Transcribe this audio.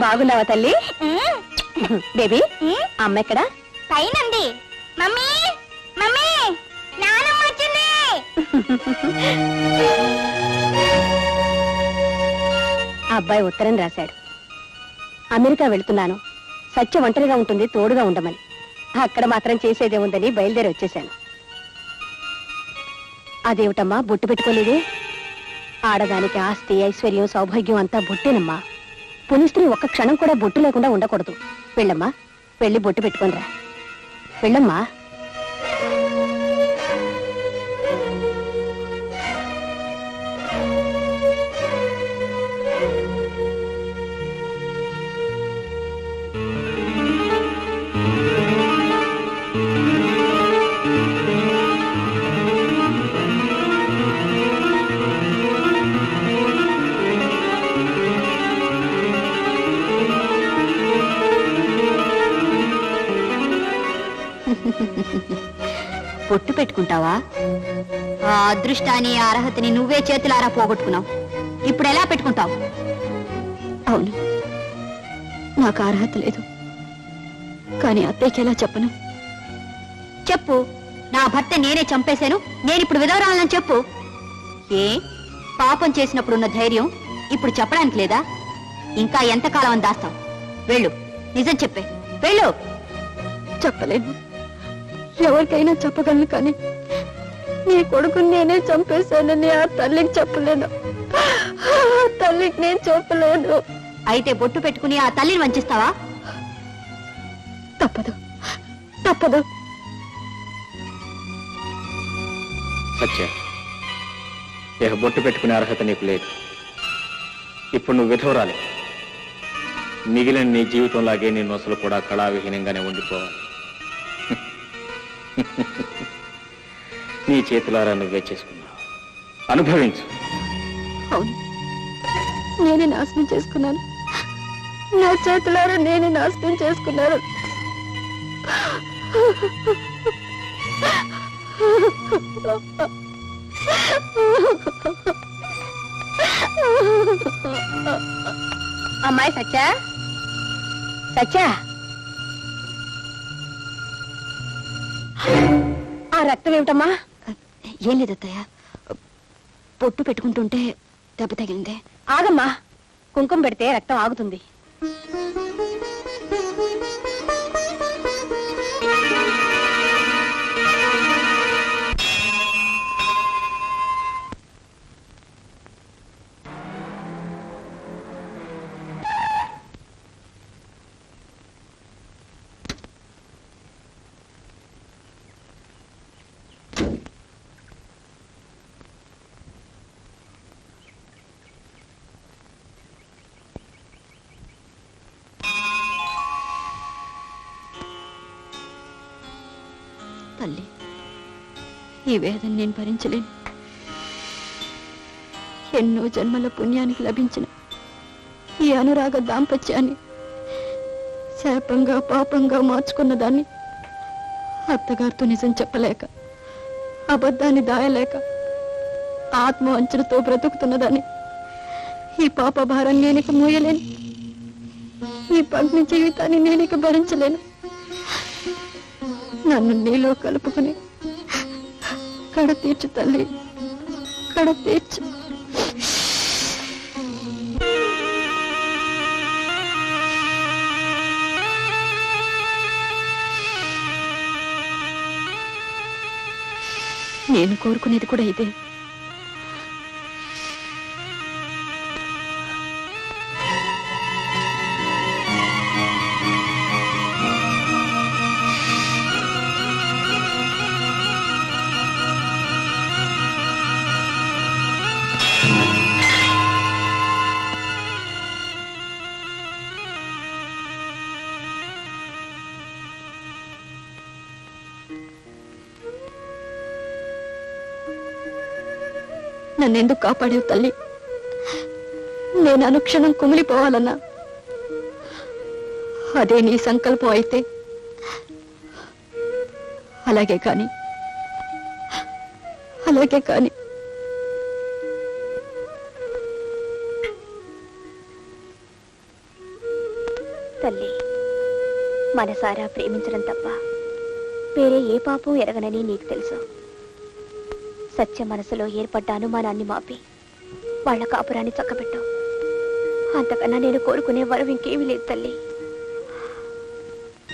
బాగున్నావా తల్లి? బేబీ అమ్మ ఎక్కడా? పైనండి. మమ్మీ మమ్మీ నానమ్మ వచ్చింది. అబ్బాయి ఉత్తరం రాశాడు. అమెరికా వెళుతున్నాను, సత్య ఒంటరిగా ఉంటుంది, తోడుగా ఉండమని. అక్కడ మాత్రం చేసేదేముందని బయలుదేరి వచ్చేశాను. అదేమిటమ్మా బొట్టు పెట్టుకోలేదే? ఆడదానికి ఆస్తి ఐశ్వర్యం సౌభాగ్యం అంతా బొట్టేనమ్మా. పునిస్త్రీ ఒక్క క్షణం కూడా బొట్టు లేకుండా ఉండకూడదు. వెళ్ళమ్మా, వెళ్ళి బొట్టు పెట్టుకోనరా. వెళ్ళమ్మా. బొట్టు పెట్టుకుంటావా? ఆ అదృష్టాన్ని అర్హతని నువ్వే చేతులారా పోగొట్టుకున్నావు. ఇప్పుడు ఎలా పెట్టుకుంటావు? అవును, నాకు అర్హత లేదు. కానీ అత్తయ్యకి ఎలా చెప్పను? చెప్పు. నా భర్త నేనే చంపేశాను, నేనిప్పుడు విధవరాలని చెప్పు. ఏ పాపం చేసినప్పుడున్న ధైర్యం ఇప్పుడు చెప్పడానికి లేదా? ఇంకా ఎంతకాలం అని దాస్తావు? వెళ్ళు, నిజం చెప్పే, వెళ్ళు. చెప్పలేను, ఎవరికైనా చెప్పగలను, కానీ నీ కొడుకుని నేనే చంపేశానని ఆ తల్లికి చెప్పలేను. తల్లికి నేను చెప్పలేను. అయితే బొట్టు పెట్టుకుని ఆ తల్లిని వంచిస్తావా? తప్పదు, తప్పదు. సత్య, ఇక బొట్టు పెట్టుకునే అర్హత నీకు లేదు. ఇప్పుడు నువ్వు విధవరాలి. మిగిలిన నీ జీవితంలాగే నీ నొసలు కూడా కళావిహీనంగానే ఉండిపోవాలి. నీ చేతులారా నువ్వే చేసుకున్నావు, అనుభవించు. అవును, నేనే నాశనం చేసుకున్నాను. నా చేతులారా నేనే నాశనం చేసుకున్నాను. అమ్మాయి సత్య, సత్య, ఆ రక్తం ఏమిటమ్మా? ఏం లేదత్తయ్య, పొట్టు పెట్టుకుంటుంటే దెబ్బ తగిలిందే. ఆగమ్మా, కుంకుమ పెడితే రక్తం ఆగుతుంది. తల్లి, ఈ వేదన నేను భరించలేను. ఎన్నో జన్మల పుణ్యానికి లభించిన ఈ అనురాగ దాంపత్యాన్ని శాపంగా పాపంగా మార్చుకున్న దాన్ని అత్తగారితో నిజం చెప్పలేక, అబద్ధాన్ని దాయలేక, ఆత్మవంచనతో బ్రతుకుతున్నదాన్ని ఈ పాప భారం నేనిక మోయలేను. ఈ పగ్ని జీవితాన్ని నేనిక భరించలేను. నన్ను నీలో కలుపుకుని కడ తీర్చు తల్లి, కడ తీర్చు. నేను కోరుకునేది కూడా ఇదే. నన్నెందుకు కాపాడేవు తల్లి? నేను అనుక్షణం కుమిలిపోవాలన్నా అదే నీ సంకల్పం అయితే అలాగే కాని, అలాగే కాని. తల్లి, మనసారా ప్రేమించడం తప్ప వేరే ఏ పాపం ఎరగనని నీకు తెలుసు. సత్య మనసులో ఏర్పడ్డ అనుమానాన్ని మాపి వాళ్ళ కాపురాన్ని చక్కబెట్టు. అంతకన్నా నేను కోరుకునే వరం ఇంకేమీ లేదు తల్లి.